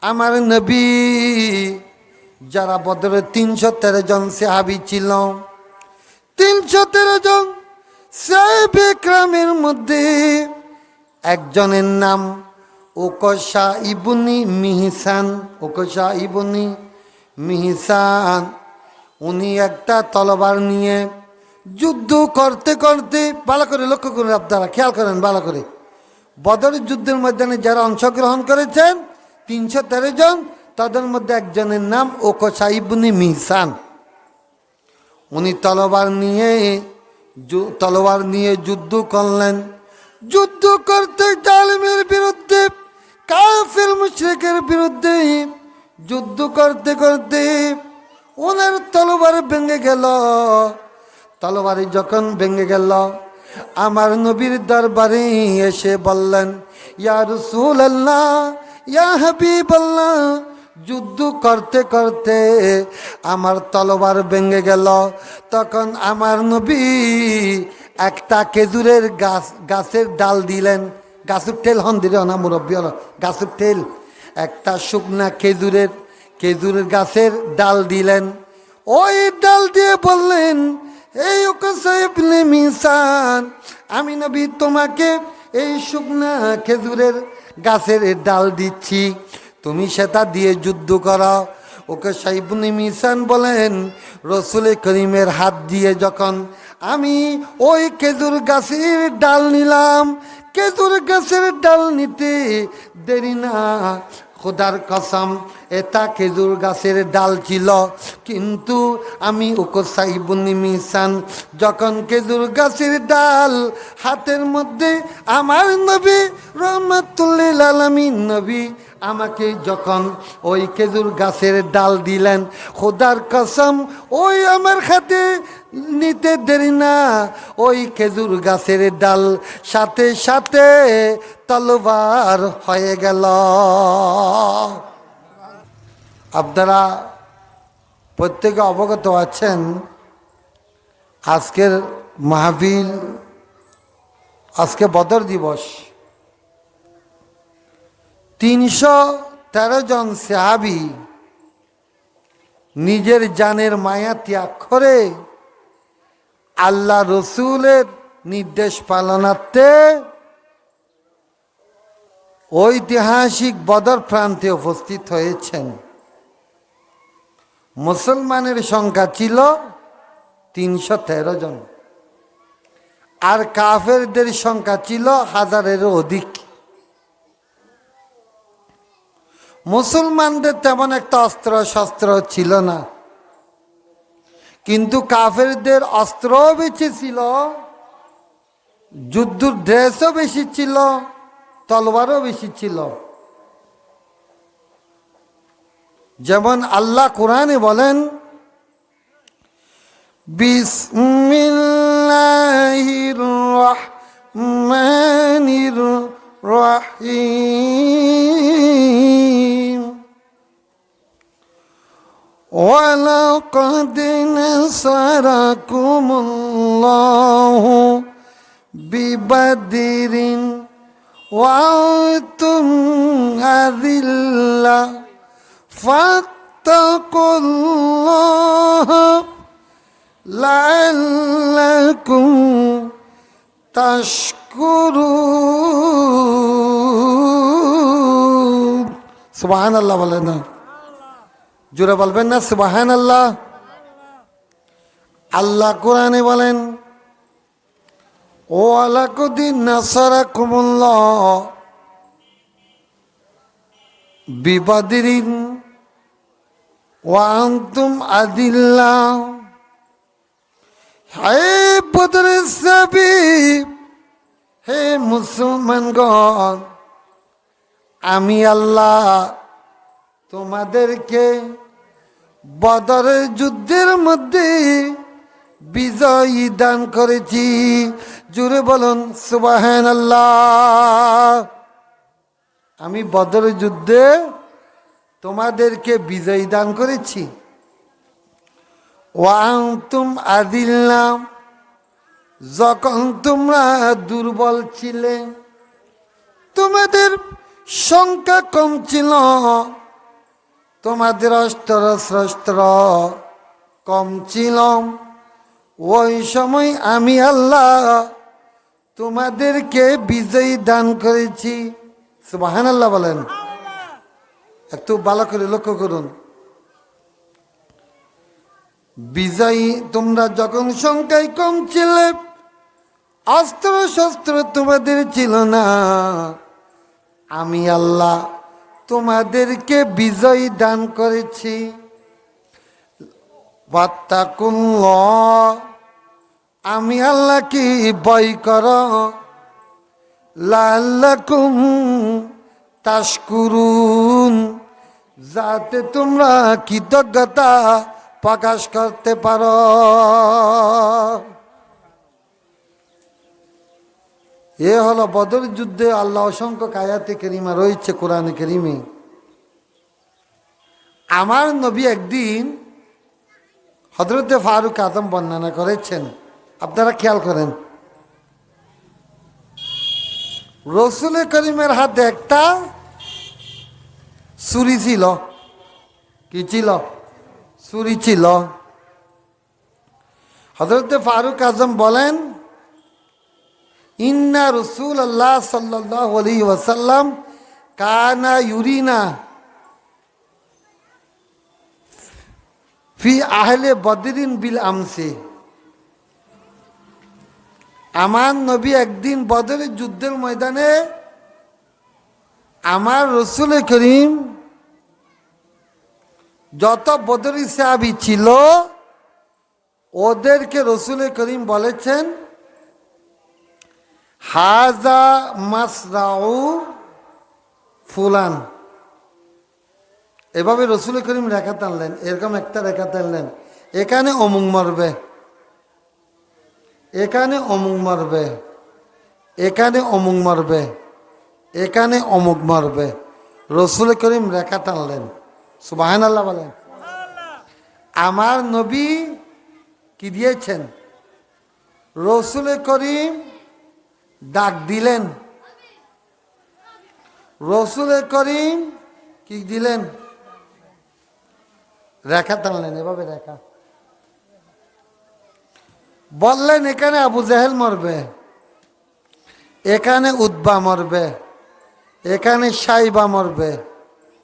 আমার নবী যারা বদরের ৩১৩ জন সাহাবী ছিল, ৩১৩ জন সাহাবে কেরামের মধ্যে একজনের নাম উকশা ইবনি মিহসান। উকশা ইবনি মিহসান উনি একটা তলোয়ার নিয়ে যুদ্ধ করতে করতে, ভালো করে লক্ষ্য করুন, আপনারা খেয়াল করেন ভালো করে, বদরের যুদ্ধের ময়দানে যারা অংশগ্রহণ করেছেন ৩১৩ জন, তাদের মধ্যে একজনের নাম উকশা ইবনি মিহসান। উনি তলোয়ার নিয়ে যুদ্ধ করলেন। যুদ্ধ করতে জালিমের বিরুদ্ধে, কাফির মুশরিকের বিরুদ্ধে যুদ্ধ করতে করতে ওনার তলোয়ার ভেঙে গেল। তলোয়ারি যখন ভেঙে গেল, আমার নবীর দরবারে এসে বললেন, ইয়া রাসূলুল্লাহ, ইয়া হাবিবাল্লাহ, যুদ্ধ করতে করতে আমার তলোয়ার ভেঙে গেল। তখন আমার নবী একটা খেজুরের গাছের ডাল দিলেন। গাছের টেল হন দিল না মুরব্বী, হল গাছের টেল, একটা শুকনা খেজুরের গাছের ডাল দিলেন। ওই ডাল দিয়ে বললেন, এই উকশা ইবনে মিহসান, আমি নবী তোমাকে এই শুকনা খেজুরের গাছের ডাল দিচ্ছি, তুমি সেটা দিয়ে যুদ্ধ করো। উকশা ইবনে মিহসান বলেন, রসুল করিমের হাত দিয়ে যখন আমি ওই খেজুর গাছের ডাল নিলাম, খেজুর গাছের ডাল নিতে দেরি না, খোদার কসম এটা খেজুর গাছের ডাল ছিল, কিন্তু আমি উকশা ইবনে মিহসান যখন খেজুর গাছের ডাল হাতের মধ্যে, আমার নবী রহমাতুল আলামিন নবী আমাকে যখন ওই খেজুর গাছের ডাল দিলেন, খোদার কসম ওই আমার হাতে নিতে দেরি না, ওই খেজুর গাছের ডাল সাথে সাথে তলোয়ার হয়ে গেল। আপনারা প্রত্যেকে অবগত আছেন, আজকের মাহফিল, আজকে বদর দিবস। ৩১৩ জন সাহাবী নিজের জানের মায়া ত্যাগ করে আল্লাহ রসুলের নির্দেশ পালনার্থে ঐতিহাসিক বদর প্রান্তে উপস্থিত হয়েছেন। মুসলমানের সংখ্যা ছিল ৩১৩ জন, আর কাফেরদের সংখ্যা ছিল ১,০০০-এরও অধিক। মুসলমানদের তেমন একটা অস্ত্র শস্ত্র ছিল না, কিন্তু কাফেরদের অস্ত্রও বেশি ছিল, যুদ্ধের ড্রেসও বেশি ছিল, তলোয়ারও বেশি ছিল। যেমন আল্লাহ কোরআনে বলেন, বিসমিল্লাহির রহমানির রহিম, ওয়ালাকাদ নাসারাকুমুল্লাহু বিবাদরিন ওয়া আনতুম আযিল্লা ফাত্তাকুল্লাহ লাআল্লাকুম তাশকুরুন। সুবহানাল্লাহ বলেন না, জোরে বলবেন না সুবহানাল্লাহ। আল্লাহ কোরআনে বলেন, ওয়ালাকাদ নাসারাকুমুল্লাহ বিবাদরিন ওয়া আনতুম আযিল্লা। হে বদরের সাহাবী, হে মুসলমানগণ, আমি আল্লাহ তোমাদেরকে বদরের যুদ্ধের মধ্যে বিজয়ী দান করেছি। জোরে বলুন সুবহানাল্লাহ। আমি বদরের যুদ্ধে তোমাদেরকে বিজয়ী দান করেছি। ওয়া আনতুম আযিল্লা, যখন তোমরা দুর্বল ছিলে, তোমাদের সংখ্যা কম ছিল, তোমাদের অস্ত্র শস্ত্র কম ছিল, ওই সময় আমি আল্লাহ তোমাদেরকে বিজয়ী দান করেছি। সুবহানাল্লাহ বলেন। একটু ভালো করে লক্ষ্য করুন, বিজয়ী তোমরা যখন সংখ্যায় কম ছিলে, অস্ত্র শস্ত্র তোমাদের ছিল না, আমি আল্লাহ তোমাদেরকে বিজয় দান করেছি। ওয়াত্তাকুল্লাহ, আমি আল্লাহকে ভয় করো, লাআল্লাকুম তাশকুরুন, যাতে তোমরা কৃতজ্ঞতা প্রকাশ করতে পারো। এ হলো বদর যুদ্ধে আল্লাহ অসংখ্য আয়াতে কারিমা রয়েছে কোরআনে কারিমে। আমার নবী একদিন হযরতে ফারুক আজম বর্ণনা করেছেন, আপনারা খেয়াল করেন, রসুল করিমের হাতে একটা ছুরি ছিল। কি ছিল? ছুরি ছিল। হযরতে ফারুক আজম বলেন, ইন্না রাসূলুল্লাহ সাল্লাল্লাহু আলাইহি ওয়াসাল্লাম কানা ইউরিনা ফি আহলে বদরিন বিল আমসি। আমার নবী একদিন বদরের যুদ্ধের ময়দানে আমার রসুল করিম যত বদরি সাহাবী ছিল ওদেরকে রসুল করিম বলেছেন, হাজা মাসরাউ ফুলান। এভাবে রসুল করিম রেখা টানলেন, এরকম একটা রেখা টানলেন, এখানে অমুক মরবে, এখানে অমুক মরবে, এখানে অমুক মরবে, এখানে অমুক মরবে। রসুল করিম রেখা টানলেন। সুবহানাল্লাহ বলেন। আমার নবী কি দিয়েছেন? রসুল করিম ডাক দিলেন, রসুল করিম কি দিলেন? রেখা টানলেন, এভাবে রেখা বললেন, এখানে আবু জাহেল মরবে, এখানে উতবা মরবে, এখানে সাইবা মরবে,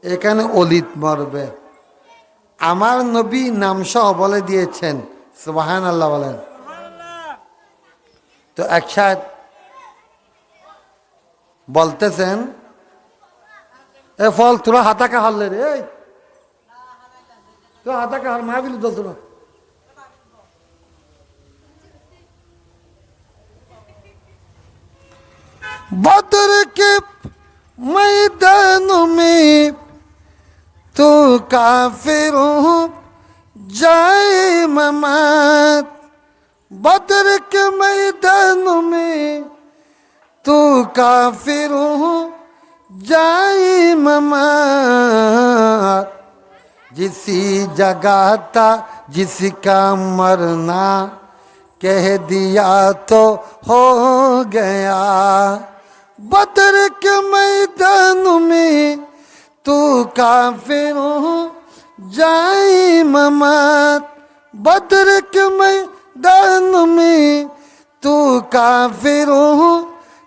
এখানে অলিদ মরবে। আমার নবী নামসহ বলে দিয়েছেন। সুবহানাল্লাহ বলেন। তো একসাথ বলতেছেন, এ ফল তোরা হাতাকা হারলে রে, তোরা হাতাকা হার মাহবিল দল তোরা। बदर के मैदान में तो काफिरों जाए ममात। बदर के मैदान में तो काफिरों जाए ममात। जिसी जगह था जिसका मरना, कह दिया तो हो गया। बदर के मैदान में तू काफिरों जाए ममात। बदर के मैदान में तू काफिरों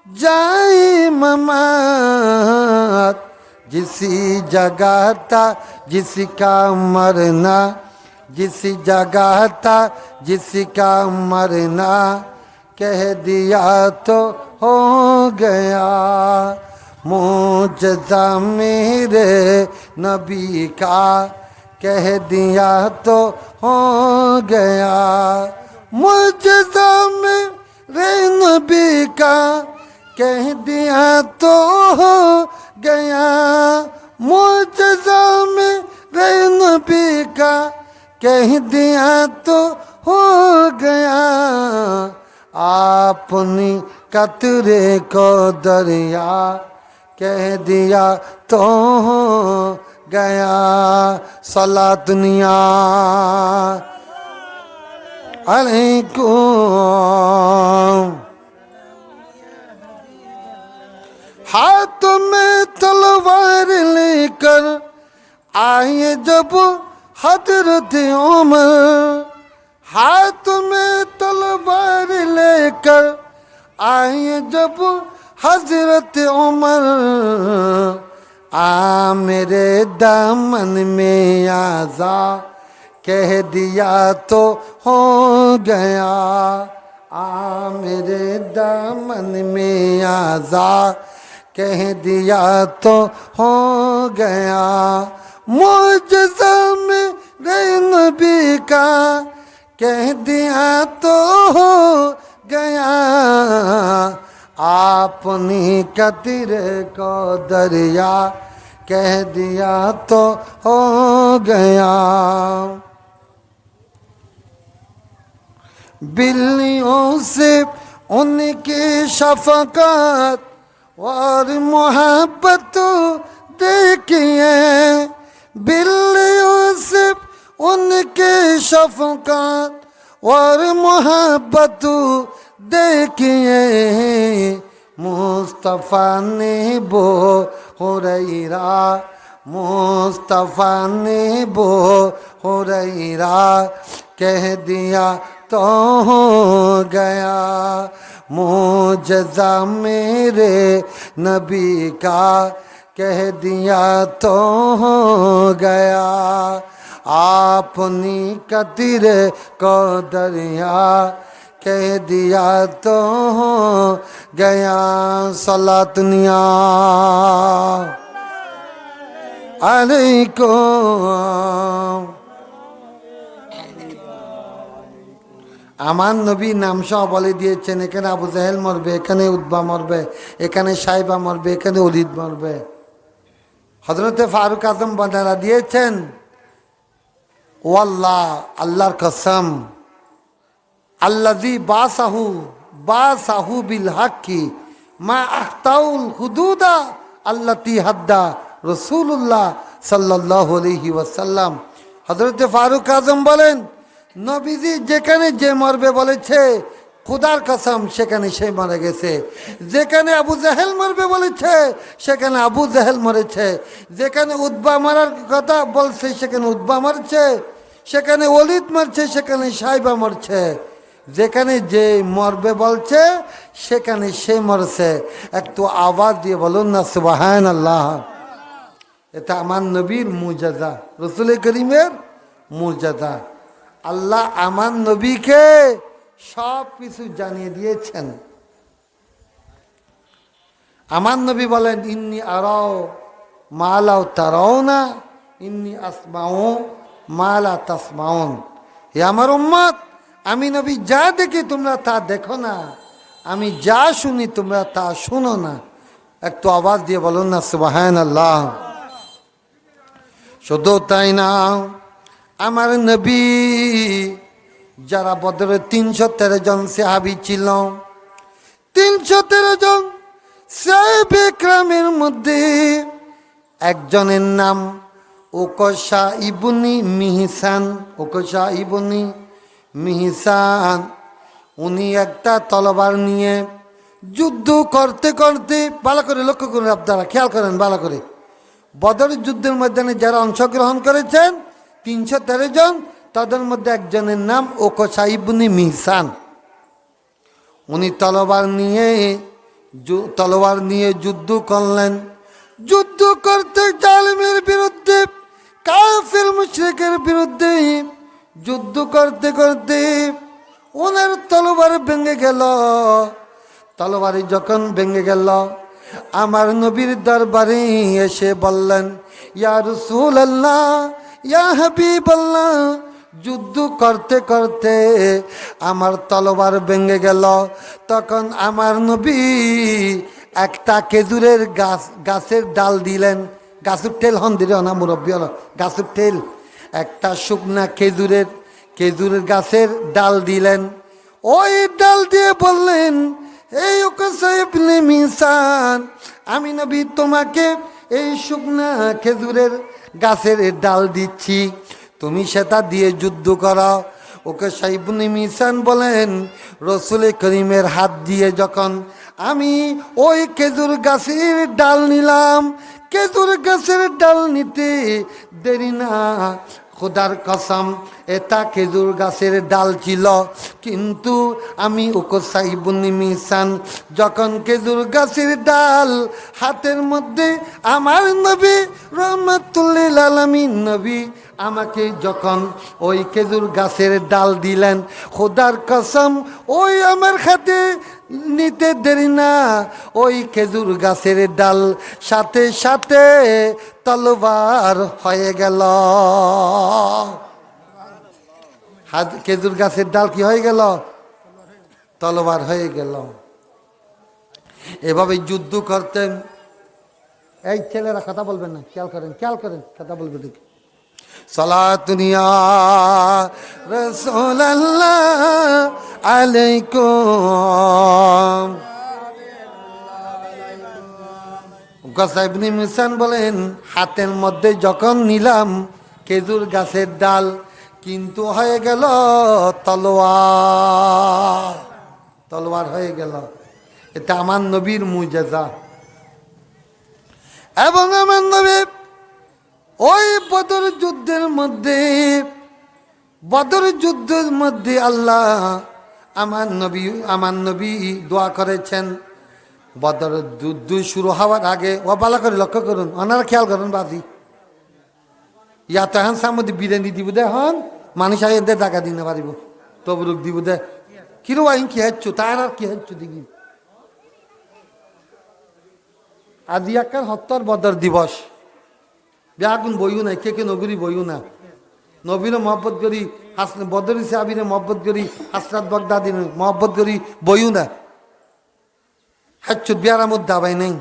जाए ममात। जिसी जगह था जिसका मरना, जिस जगह था जिसका मरना, कह दिया तो हो गया। मुझजा मेरे नबी का, कह दिया तो हो गया। मुझजा मेरे नबी का, कह दिया तो हो गया। मुझजा मेरे नबी का, कह दिया तो हो गया। आपने कतरे को दरिया, कह दिया तो हो गया। सला दुनिया अलैकुम। हाथ में तलवार लेकर आए जब हजरत उमर हाथ में तलवार लेकर, आए जब हजरत उमर आ मेरे दामन में आजा कह दिया तो हो गया, आ मेरे दामन में आजा कह दिया तो हो गया। मुझसे मेरे नबी का कह दिया तो हो गया, आपनी कतिर को दरिया कह दिया तो हो गया। बिल्लियों से उनकी शफकत और मोहब्बत देखिए, बिल्लियों से उनकी शफकत और मोहब्बत देखिए, मुस्तफ़ा ने बो हुरैरा, मुस्तफ़ा ने बो हुरैरा कह दिया तो हो गया। मुजज़ा मेरे नबी का कह दिया तो हो गया, आपनी कतिर को दरिया कह दिया तो हो गया। सलातनिया अलैकुम। আমার নবী নাম সহ বলে দিয়েছেন, এখানে আবু জাহেল মরবে, এখানে উতবা মরবে, এখানে সাইবা মরবে, এখানে ওলিদ মরবে। হযরতে ফারুক আজম বর্ণনা দিয়েছেন, ওয়াল্লাহ আল্লাহর কসম, আল্লাযী বাসাহু বিল হাক্কি মা আখতাউল হুদুদা আল্লাতী হাদ্দা রাসূলুল্লাহ সাল্লাল্লাহু আলাইহি ওয়াসাল্লাম। হযরতে ফারুক আজম বলেন, নবীজি যেখানে যে মরবে বলেছে, খুদার কসম সেখানে সে মরে গেছে। যেখানে আবু জাহেল মরবে বলেছে সেখানে আবু জাহেল মরেছে। যেখানে উতবা মারার কথা বলছে সেখানে উতবা মরছে, সেখানে ওলিদ মরছে, সেখানে সাইবা মরছে। যেখানে যে মরবে বলছে সেখানে সে মরছে। একটু আওয়াজ দিয়ে বলুন না সুবহানাল্লাহ। এটা আমার নবীর মুজাজা, রসুল করিমের মুজাজা। আল্লাহ আমার নবীকে সব কিছু জানিয়ে দিয়েছেন। আমার নবী বলেন, ইন্নি আরাও মালাও তারাও না, ইন্নি আসমাও মালা তাসমাউন। হে আমার উম্মত, আমি নবী যা দেখি তোমরা তা দেখো না, আমি যা শুনি তোমরা তা শুনো না। একটু আওয়াজ দিয়ে বলুন না সুবহানাল্লাহ। শুধু তাই না, আমার নবী যারা বদরের 313 জন সাহাবী ছিল, 313 জন সাহাবে কেরামের মধ্যে একজনের নাম উকশা ইবনি মিহসান। উকশা ইবনি মিহসান, উনি একটা তলোয়ার নিয়ে যুদ্ধ করতে করতে, ভালো করে লক্ষ্য করুন আপনারা, খেয়াল করেন ভালো করে, বদরের যুদ্ধের ময়দানে যারা অংশগ্রহণ করেছেন 313 জন, তাদের মধ্যে একজনের নাম উকশা ইবনে মিহসান। উনি তলোয়ার নিয়ে যুদ্ধ করলেন। যুদ্ধ করতে জালিমের বিরুদ্ধে, কাফির মুশরিকের বিরুদ্ধে যুদ্ধ করতে করতে ওনার তলোয়ার ভেঙে গেল। তলোয়ারি যখন ভেঙে গেল, আমার নবীর দরবারে এসে বললেন, ইয়া রাসূলুল্লাহ, ইয়া হাবিবাল্লাহ, যুদ্ধ করতে করতে আমার তলোয়ার ভেঙে গেল। তখন আমার নবী একটা খেজুরের গাছের ডাল দিলেন। গাছের টেল হন দিলে না মুরব্বী হল, গাছের টেল, একটা শুকনা খেজুরের গাছের ডাল দিলেন। ওই ডাল দিয়ে বললেন, এই উকশা ইবনে মিহসান, আমি নবী তোমাকে এই শুকনা খেজুরের গাছের ডাল দিচ্ছি, তুমি সেটা দিয়ে যুদ্ধ করো। উকশা ইবনে মিহসান বলেন, রসুল করিমের হাত দিয়ে যখন আমি ওই খেজুর গাছের ডাল নিলাম, খেজুর গাছের ডাল নিতে দেরি না। খোদার কসম, এটা খেজুর গাছের ডাল ছিল, কিন্তু আমি উকসাই বুনি মিসান যখন খেজুর গাছের ডাল হাতের মধ্যে আমার নবী রহমাতুল্লিল আলামিন নবী আমাকে যখন ওই খেজুর গাছের ডাল দিলেন, খোদার কসম ওই আমার হাতে নিতে দেরি না, ওই খেজুর গাছের ডাল সাথে সাথে তলোয়ার হয়ে গেল। খেজুর গাছের ডাল কি হয়ে গেল? তলোয়ার হয়ে গেল। এভাবে যুদ্ধ করতেন। এই ছেলেরা কথা বলবেন না, খেয়াল করেন, খেয়াল করেন, কথা বলবে দেখি। সালাতুনিয়া রাসূলুল্লাহ আলাইকুম। গসাইবনি মিসান বলেন, হাতের মধ্যে যখন নিলাম খেজুর গাছের ডাল, কিন্তু হয়ে গেল তলোয়ার, তলোয়ার হয়ে গেল। এটা আমার নবীর মুজিজা। এবং আমার নবী ওই বদর যুদ্ধের মধ্যে, বদর যুদ্ধের মধ্যে আল্লাহ আমার নবী দোয়া করেছেন। বদর যুদ্ধ শুরু হওয়ার আগে, ও বালা করে লক্ষ্য করুন, ওনারা খেয়াল করুন বাজি, ইয়াত এখন সামনে বিরিয়ানি দিব দে, হন মানুষ আইতে টাকা দিনে পারিব, তবরুক দিব দে, কিরো আইন কি হাচ্ছু তার আর কি হাচ্ছু দেখি। আজি একার হত্তর বদর দিবস, ব্যাগুন বইও নাই, কে নগরী বইও না, নবীরে মহব্বত করি, বদরি সাহাবিরে মহব্বত করি, হাসরাত বাগদাদির মহব্বত করি বইও না, হাচ্ছু বিয়ার মধ্যে দাবাই নাই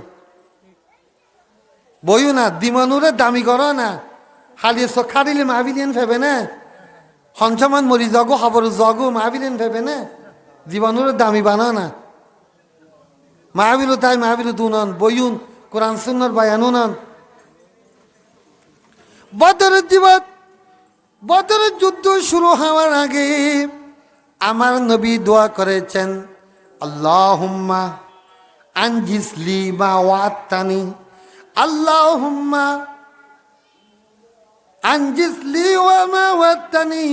বইও না, দিমানুরে দামি করো না, হালিয়ে খারিলে মাহবিলেন ভেবে না, হঞ্চমান মরি জগো খবর জগো মাহবিলেন ভেবে না, জীবনুরে দামি বানা না, মাহবিল তাই মাহবিল তুনন বইউন কোরআন সুন্নাহর বায়ানও নন। বদরের জীবন, বদরের যুদ্ধ শুরু হওয়ার আগে আমার নবী দোয়া করেছেন, আল্লাহুম্মা আনজিসলি মা ওয়াত্তানি, আল্লাহুম্মা আনজিসলি ওয়া মা ওয়াত্তানি,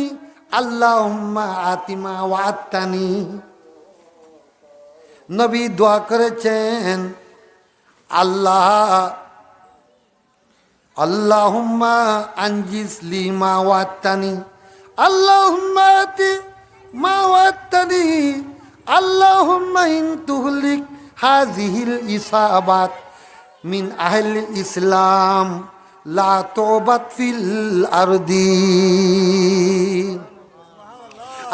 আল্লাহুম্মা আতিমা ওয়াত্তানি। নবী দোয়া করেছেন, আল্লাহুম্মা আনজিসলি মা ওয়াত্তানি, আল্লাহুম্মা আতি মা ওয়াত্তানি, আল্লাহুম্মা ইন তুহলিক হাযিহিল ইসাবাত মিন আহলিল ইসলাম লা তওবাত ফিল আরদি।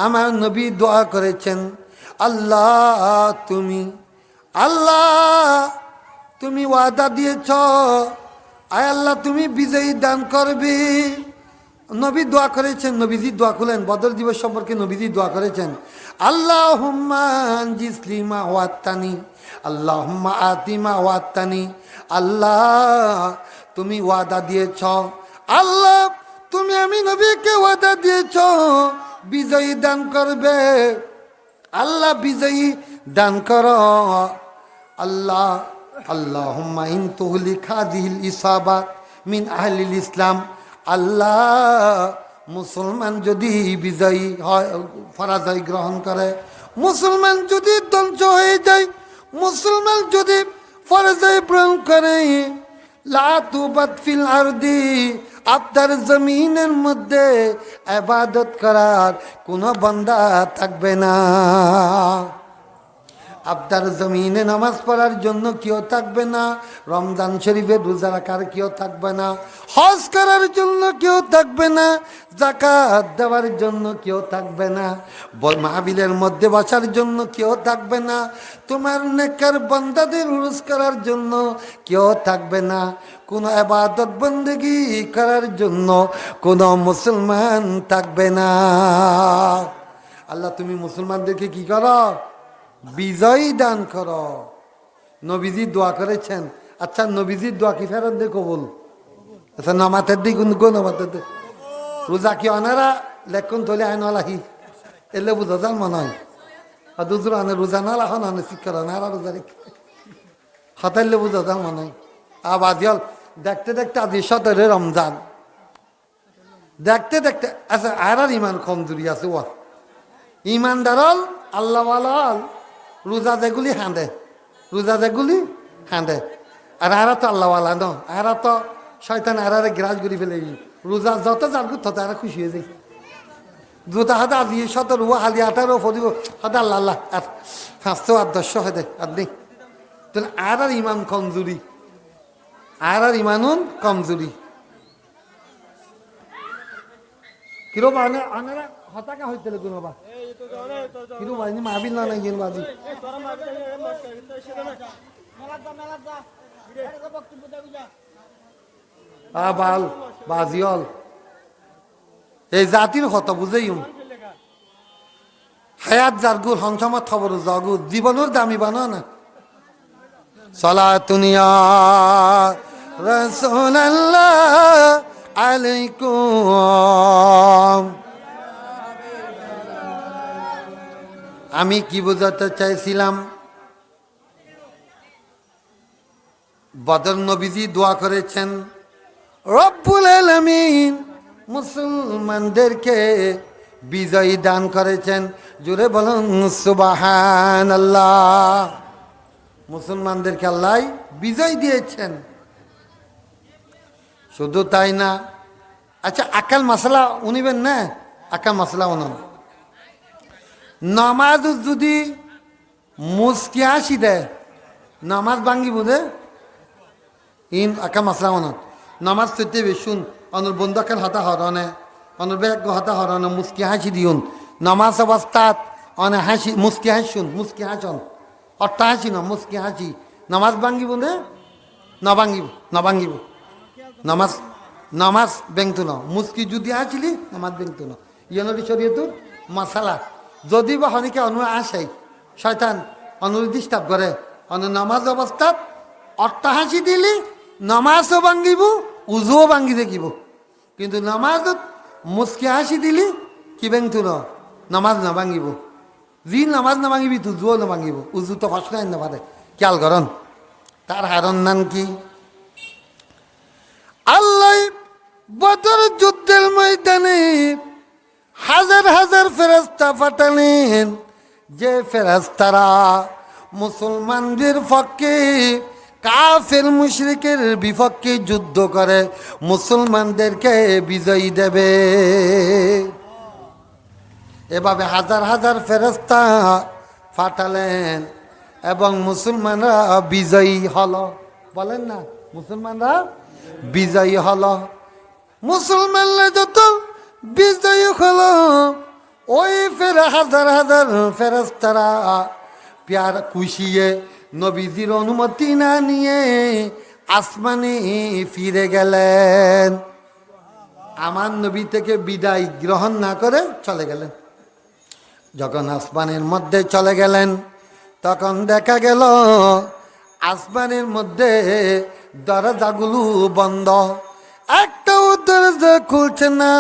আমার নবী দোয়া করেছেন, আল্লাহ তুমি ওয়াদা দিয়েছ, আয় আল্লাহ তুমি বিজয়ী দান করবে। নবী দোয়া করেছেন, নবীজি দোয়া করলেন, বদর দিবস সম্পর্কে নবীজি দোয়া করেছেন, আল্লাহুম্মা আনজিসলি মা ওয়াত্তানি, আল্লাহুম্মা আতিমা ওয়াত্তানি। আল্লাহ তুমি ওয়াদা দিয়েছ, আল্লাহ তুমি আমি নবীকে ওয়াদা দিয়েছ বিজয়ী দান করবে, আল্লাহ বিজয়ী দান কর। আল্লাহ আল্লাহুম্মা ইন তুহলিক হাযিহিল ইসাবাত মিন আহলিল ইসলাম, আল্লাহ মুসলমান যদি বিজয়ী হয়, পরাজয় গ্রহণ করে, মুসলমান যদি ধ্বংস হয়ে যায়, মুসলমান যদি পরাজয় গ্রহণ করে, লা তুবাত ফিল আরদি, আপনার জমিনের মধ্যে ইবাদত করার কোনো বান্দা থাকবে না, আপনার জমিনে নামাজ পড়ার জন্য কেউ থাকবে না, রমজান শরীফের রোজা রাখার কেউ থাকবে না, হজ করার জন্য কেউ থাকবে না, যাকাত দেওয়ার জন্য কেউ থাকবে না, মাহফিলের মধ্যে বসার জন্য কেউ থাকবে না, তোমার নেককার বান্দাদের উরুস করার জন্য কেউ থাকবে না, কোনো ইবাদত বন্দেগী করার জন্য কোনো মুসলমান থাকবে না। আল্লাহ তুমি মুসলমানদেরকে কি করো? বিজয় দান করো। নবীজি দোয়া করেছেন। আচ্ছা নবীজির দোয়া কি ফেরত দে কবুল? আচ্ছা নামাতের দিক নামাতের দিক রোজা কি অনারা লেখন তোলে আইন আলাহি এলে বুঝা যান মনে হয় দুজোর আনে রোজা না লাখন আনে শিক্ষা নারা রোজা রেখে হাতাইলে বুঝা যান মনে হয়। আবাদিয়াল দেখতে দেখতে আজ 17 রমজান, দেখতে দেখতে আচ্ছা আর ইমান কমজোরি আছে ও ইমানদারল আল্লাহওয়ালাল রোজা যেগুলি হাঁদে, রোজা যেগুলি হাঁদে, আর আরা তো আল্লাহওয়ালা ন, আরা তো শয়তান আরারে গ্রাস করি ফেলে রোজা যত যাবো তত আরা খুশি হয়ে যায়। দুটা হাতে আজি 17 হালি 18 ফদিব হাতে আল্লাহ আল্লাহ আর 500 আর 10 হেদে আর নেই। তাহলে আর ইমান কমজোরি, আর ইমানুন কমজোরি। কিরো মানে আনারা হতাকা হইতে কোনো বা কিরো মানে মাহবিল না নাই বাজি বাল বাজিল এই জাতির হত বুঝেই হায়াত জারগুর হংসমত খবর জগুর জীবনের দামি বানো না সালাতুনিয়া রাসূলুল্লাহ আলাইকুম। আমি কি বোঝাতে চাইছিলাম, বদর নবীজি দোয়া করেছেন রব্বুল আলামিন মুসলমানদেরকে বিজয়ী দান করেছেন। জোরে বলুন সুবহানাল্লাহ। মুসলমানদেরকে আল্লাহ বিজয় দিয়েছেন। শুধু তাই না, আচ্ছা আকাল মাসালা উনিবেন না, আকাল মাসালা উনুন। নমাজ যদি মুসকি হাসি দেয় নমাজ ভাঙ্গি বুঝে ইন আকাল মাসালা উনুন। নমাজ চৈতে বেশুন অনুর বন্ধুকের হাতা হরণে অনুর বেগ হাতা হরণে মুসকি হাসি দিউন। নমাজ অবস্থাত অনে হাসি মুসকি হাসুন, মুসকি হাসন অট্টা হাসি ন মুসকি হাসি নমাজ ভাঙ্গিব নে নভাঙ্গিব নভাঙ্গিব নামাজ নামাজ বেংতু ন মুসকি যদি আসিলি নামাজ বেংতু ন ইয়নরি শরীয়তুর মশালা যদি বা হনিকে অনু আসে শয়তান অনুর ডিস্টার্ব করে অনু নামাজ অবস্থাত অট্টা হাসি দিলি নামাজও ভাঙ্গিব উজুও ভাঙ্গি দেখিব, কিন্তু নামাজত মুসকি হাসি দিলি কি বেংতু ন নামাজ না ভাঙ্গিব। যি নামাজ না ভাঙিবি উজুও না ভাঙিব, উজু তো কষ্ট না পারে খেয়াল করন। তার হারণ নাম কি? আল্লাহ বদর যুদ্ধের ময়দানে হাজার হাজার ফেরেশতা পাঠালেন, যে ফেরেশতারা মুসলমানদের পক্ষে কাফের মুশরিকের বিপক্ষে যুদ্ধ করে মুসলমানদেরকে বিজয়ী দেবে। এভাবে হাজার হাজার ফেরেশতা পাঠালেন এবং মুসলমানরা বিজয়ী হলো। বলেন না মুসলমানরা বিজয়ী হলো। মুসলমানরা যত বিজয়ী হলো ওই হাজার হাজার ফেরেশতারা প্যার খুশিয়ে নবীজির অনুমতি না নিয়ে আসমানে ফিরে গেলেন। আমার নবী থেকে বিদায় গ্রহণ না করে চলে গেলেন। যখন আসমানের মধ্যে চলে গেলেন তখন দেখা গেল আসমানের মধ্যে দরজাগুলো বন্ধ, একটাও দরজা খুলছে না,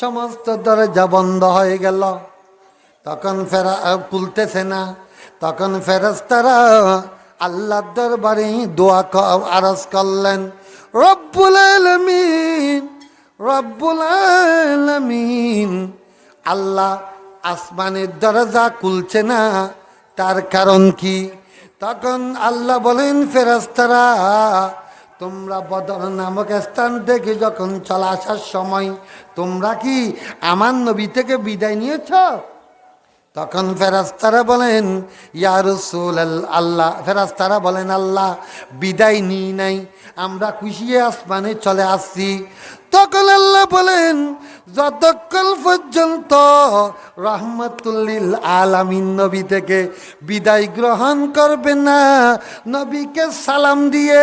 সমস্ত দরজা বন্ধ হয়ে গেল। তখন খুলতেছে না, তখন ফেরেশতারা আল্লাহর দরবারে দোয়া আরজ করলেন, রব্বুল আলামিন রব্বুল আলামিন আল্লাহ আসমানের দরজা খুলছে না, তার কারণ কি? তখন আল্লাহ বলেন, ফেরেশতারা তোমরা বদর নামক স্থান থেকে যখন চলে আসার সময় তোমরা কি আমার নবী থেকে বিদায় নিয়েছ? তখন ফেরেশতারা বলেন, ইয়া রাসূলুল্লাহ, ফেরেশতারা বলেন আল্লাহ বিদায় নিই নাই, আমরা খুশি আসমানে চলে আসছি। তখন আল্লাহ বলেন, যতক্ষণ পর্যন্ত রাহমাতুল লিল আলামিন নবী থেকে বিদায় গ্রহণ করবে না, নবীকে সালাম দিয়ে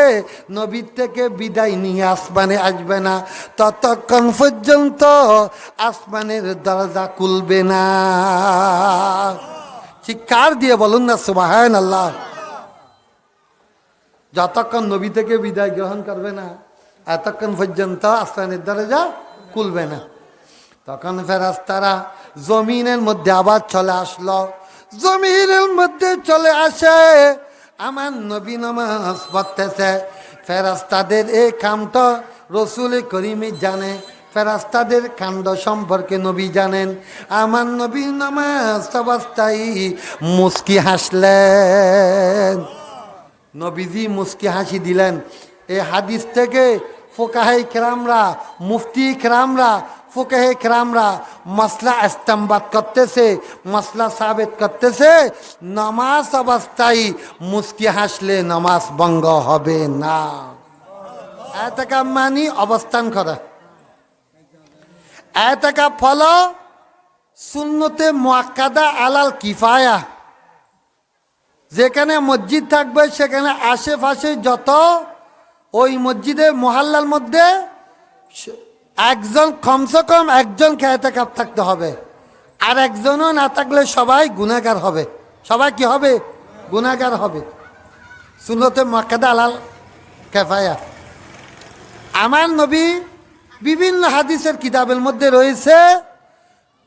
নবীর থেকে বিদায় নিয়ে আসমানে আসবে না, ততক্ষণ পর্যন্ত আসমানের দরজা খুলবে না। চিৎকার দিয়ে বলুন না সুবহানাল্লাহ। যতক্ষণ নবী থেকে বিদায় গ্রহণ করবে না এতক্ষণ পর্যন্ত আসমানের দরজা খুলবে না। তখন ফেরেশতারা জমিনের মধ্যে আবার চলে আসলো। জমিনের মধ্যে চলে আসে, আমার নবী নামাজ পড়তেছে। ফেরেশতাদের এই কামটা রসুল করিমই জানে, ফেরেশতাদের কাণ্ড সম্পর্কে নবী জানেন। আমার নবী নামাজ অবস্থায় মুস্কি হাসলেন, নবীজি মুস্কি হাসি দিলেন। এই হাদিস থেকে ফোকাহে কেরামরা, মুফতি কেরামরা, ফোকাহে কেরামরা মসলা ইস্তেমবাদ করতেছে, মসলা সাবেত করতেছে, নামাজ অবস্থায় মুস্কি হাসলে নামাজ ভঙ্গ হবে না। এতেকাব মানি অবস্থান করা। এতেকাব ফলো সুন্নতে মুআক্কাদা আলাল কিফায়া। যেখানে মসজিদ থাকবে সেখানে আশেপাশে যত ওই মসজিদের মহল্লার মধ্যে একজন, কমসে কম একজনকে এতেকাব থাকতে হবে। আর একজনও না থাকলে সবাই গুনাহগার হবে। সবাই কি হবে? গুনাহগার হবে। সুন্নতে মুআক্কাদা আলাল কিফায়া। আমার নবী বিভিন্ন হাদিসের কিতাবের মধ্যে রয়েছে,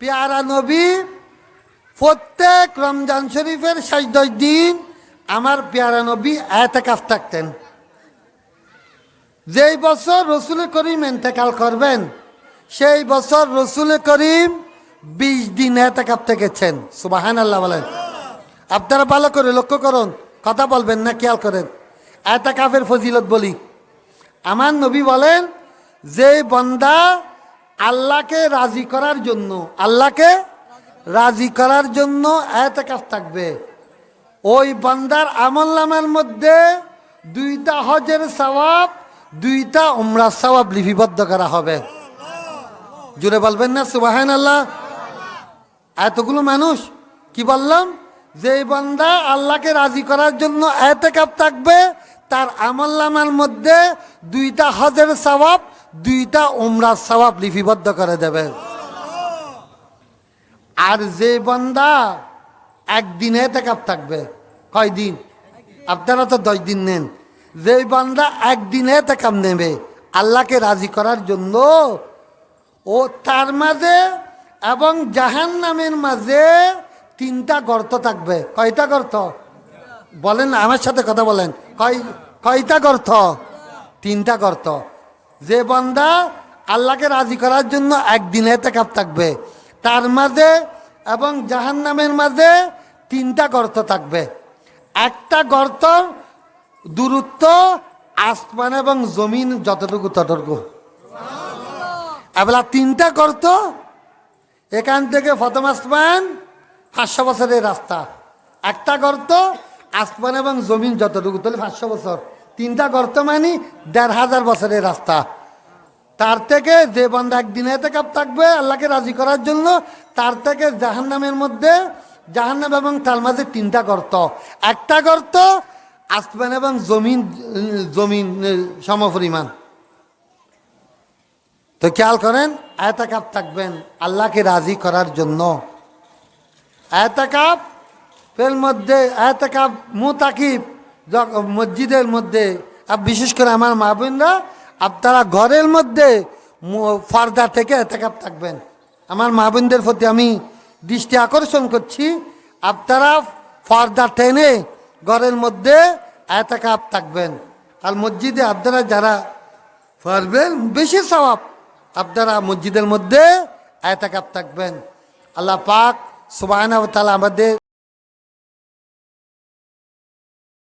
পেয়ারা নবী প্রত্যেক রমজান শরীফের শেষ 10 দিন আমার পেয়ারা নবী এতেকাফ থাকতেন। যেই বছর রসুল করিম ইন্তেকাল করবেন সেই বছর রসুল করিম 20 দিন এতেকাফ থেকেছেন। সুবহানাল্লাহ বলেন। আপনারা ভালো করে লক্ষ্য করুন, কথা বলবেন না, খেয়াল করেন। এতেকাফের ফজিলত বলি। আমার নবী বলেন, যে বান্দা আল্লাহকে রাজি করার জন্য, আল্লাহকে রাজি করার জন্য এতেকাফ থাকবে, ওই বান্দার আমলনামার মধ্যে 2টা হজের সওয়াব, 2টা উমরার সওয়াব লিপিবদ্ধ করা হবে। জুড়ে বলবেন না সুবহানাল্লাহ? এতগুলো মানুষ কি বললাম, যে বান্দা আল্লাহকে রাজি করার জন্য এতেকাফ থাকবে তার আমলনামার মধ্যে 2টা হজের সওয়াব, 2টা উমরার সওয়াব লিপিবদ্ধ করে দেবে। আর যে বান্দা একদিন এতেকাফ থাকবে, কয় দিন? আপনারা তো 10 দিন নেন। যে বান্দা একদিন এতেকাফ নেবে আল্লাহকে রাজি করার জন্য, ও তার মাঝে এবং জাহান্নামের মাঝে 3টা গর্ত থাকবে। কয়টা গর্ত? বলেন, আমার সাথে কথা বলেন। কয়টা গর্ত? 3টা গর্ত। যে বান্দা আল্লাহকে রাজি করার জন্য একদিন এতেকাফ থাকবে তার মাঝে এবং জাহান্নামের মাঝে 3টা গর্ত থাকবে। একটা গর্ত দূরত্ব আসমান এবং জমিন যতটুকু ততটুকু। এবার 3টা গর্ত, এখান থেকে প্রথম আসমান 500 বছরের রাস্তা। একটা গর্ত আসমান এবং জমিন যতটুকু, তাহলে 500 বছর। 3টা গর্ত মানে 1500 বছরের রাস্তা। তার থেকে যে বান্দা একদিন এতেকাফ থাকবে আল্লাহকে রাজি করার জন্য, তার থেকে জাহান্নামের মধ্যে, জাহান্নাম এবং তার মাঝে 3টা গর্ত। একটা গর্ত আসমান এবং জমিন সমপরিমাণ। তো খেয়াল করেন, এতেকাফ থাকবেন আল্লাহকে রাজি করার জন্য। এতেকাফ এর মধ্যে এতেকাফ মুতাকিব মসজিদের মধ্যে, বিশেষ করে আমার মা বোনরা, আপনারা ঘরের মধ্যে পর্দা থেকে এতেকাফ থাকবেন। আমার মা বোনদের প্রতি আমি দৃষ্টি আকর্ষণ করছি, আপনারা পর্দা টেনে ঘরের মধ্যে এতেকাফ থাকবেন। আর মসজিদে আপনারা যারা পারবেন, বেশি সওয়াব, আপনারা মসজিদের মধ্যে এতেকাফ থাকবেন। আল্লাহ পাক সুবহানাহু ওয়া তাআলা আমাদের